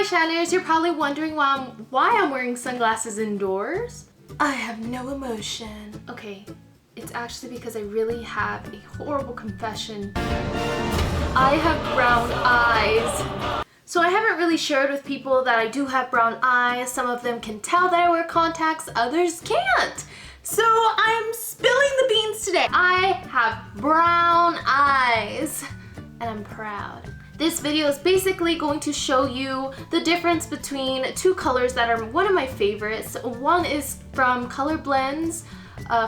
Shiners, you're probably wondering why I'm wearing sunglasses indoors. I have no emotion. Okay, it's actually because I really have a horrible confession. I have brown eyes. So I haven't really shared with people that I do have brown eyes. Some of them can tell that I wear contacts, others can't. So I'm spilling the beans today. I have brown eyes and I'm proud. This video is basically going to show you the difference between two colors that are one of my favorites. One is from Colorblends,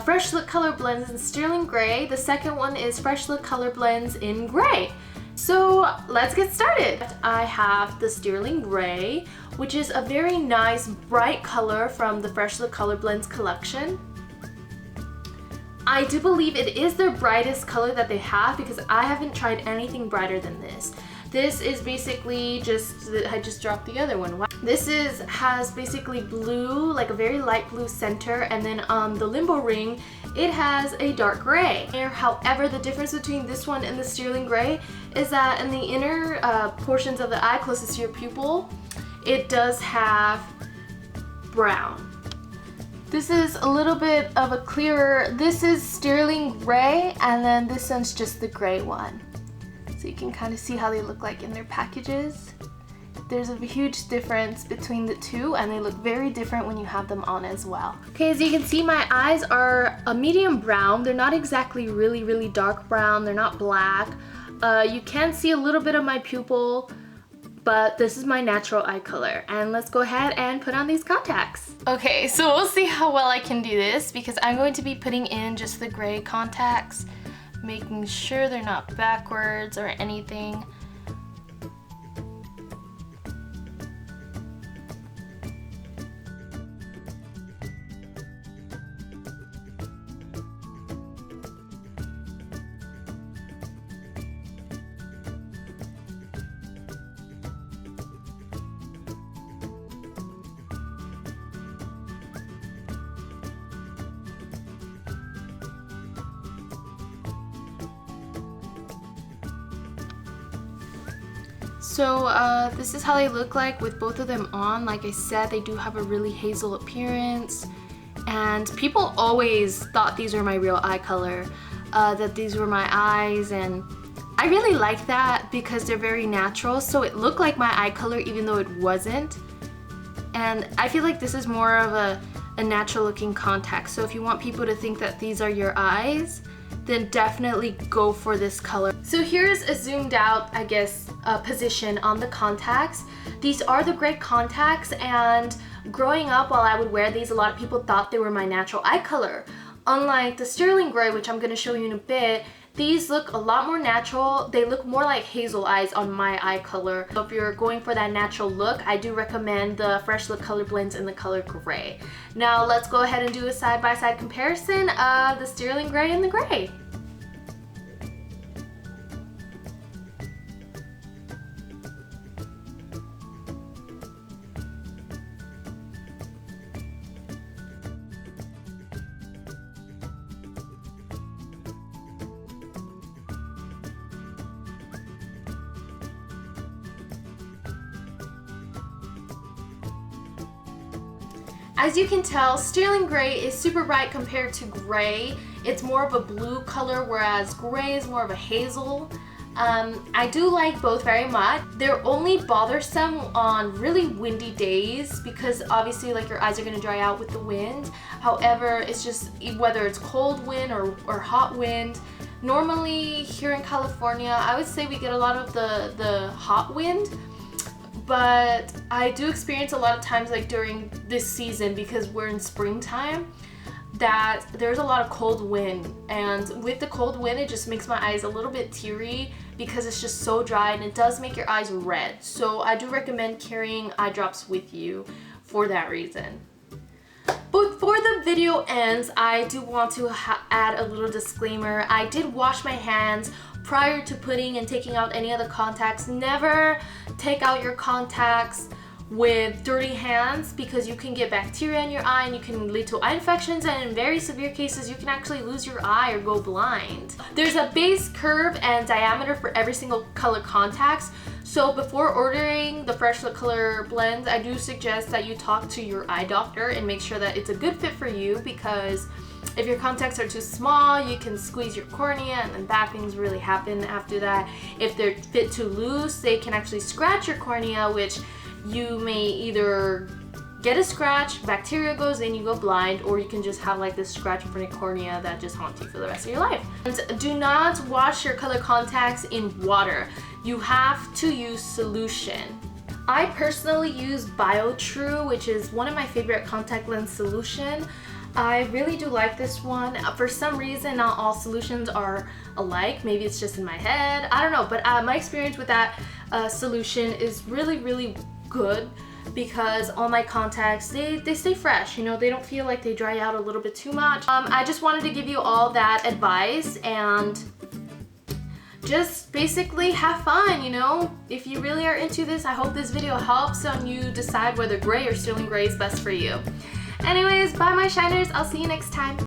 Freshlook Colorblends in Sterling Gray. The second one is Freshlook Colorblends in Gray. So let's get started. I have the Sterling Gray, which is a very nice bright color from the Freshlook Colorblends collection. I do believe it is their brightest color that they have because I haven't tried anything brighter than this. This is basically I just dropped the other one. This has basically blue, like a very light blue center, and then on the limbo ring, it has a dark gray. However, the difference between this one and the Sterling Gray is that in the inner portions of the eye closest to your pupil, it does have brown. This is a little bit of a clearer, this is Sterling Gray, and then this one's just the gray one. So you can kind of see how they look like in their packages. There's a huge difference between the two and they look very different when you have them on as well. Okay, as you can see, my eyes are a medium brown. They're not exactly really dark brown. They're not black. You can see a little bit of my pupil, but this is my natural eye color. And let's go ahead and put on these contacts. Okay, so we'll see how well I can do this because I'm going to be putting in just the gray contacts, making sure they're not backwards or anything. So this is how they look like with both of them on. Like I said, they do have a really hazel appearance, and people always thought these were my real eye color, that these were my eyes, and I really like that because they're very natural, so it looked like my eye color even though it wasn't. And I feel like this is more of a natural looking contact, so if you want people to think that these are your eyes, then definitely go for this color. So here's a zoomed out, I guess, position on the contacts. These are the gray contacts, and growing up while I would wear these, a lot of people thought they were my natural eye color. Unlike the Sterling Gray, which I'm going to show you in a bit, these look a lot more natural. They look more like hazel eyes on my eye color. So if you're going for that natural look, I do recommend the Freshlook Colorblends in the color gray. Now let's go ahead and do a side-by-side comparison of the Sterling Gray and the gray. As you can tell, Sterling Gray is super bright compared to gray. It's more of a blue color, whereas gray is more of a hazel. I do like both very much. They're only bothersome on really windy days because obviously like your eyes are gonna dry out with the wind. However, it's just whether it's cold wind or hot wind. Normally here in California, I would say we get a lot of the hot wind. But I do experience a lot of times like during this season, because we're in springtime, that there's a lot of cold wind, and with the cold wind it just makes my eyes a little bit teary because it's just so dry and it does make your eyes red. So I do recommend carrying eye drops with you for that reason. But before the video ends, I do want to add a little disclaimer. I did wash my hands prior to putting and taking out any of the contacts. Never take out your contacts with dirty hands because you can get bacteria in your eye and you can lead to eye infections, and in very severe cases you can actually lose your eye or go blind. There's a base, curve, and diameter for every single color contacts. So before ordering the Freshlook Colorblends, I do suggest that you talk to your eye doctor and make sure that it's a good fit for you, because if your contacts are too small, you can squeeze your cornea and then bad things really happen after that. If they're fit too loose, they can actually scratch your cornea, which you may either get a scratch, bacteria goes in, you go blind, or you can just have like this scratch from your cornea that just haunts you for the rest of your life. And do not wash your color contacts in water. You have to use solution. I personally use BioTrue, which is one of my favorite contact lens solution. I really do like this one. For some reason, not all solutions are alike. Maybe it's just in my head. I don't know, but my experience with that solution is really good, because all my contacts, they stay fresh, you know, they don't feel like they dry out a little bit too much. I just wanted to give you all that advice and just basically have fun, you know. If you really are into this, I hope this video helps on you decide whether gray or sterling gray is best for you. Anyways, bye my shiners, I'll see you next time.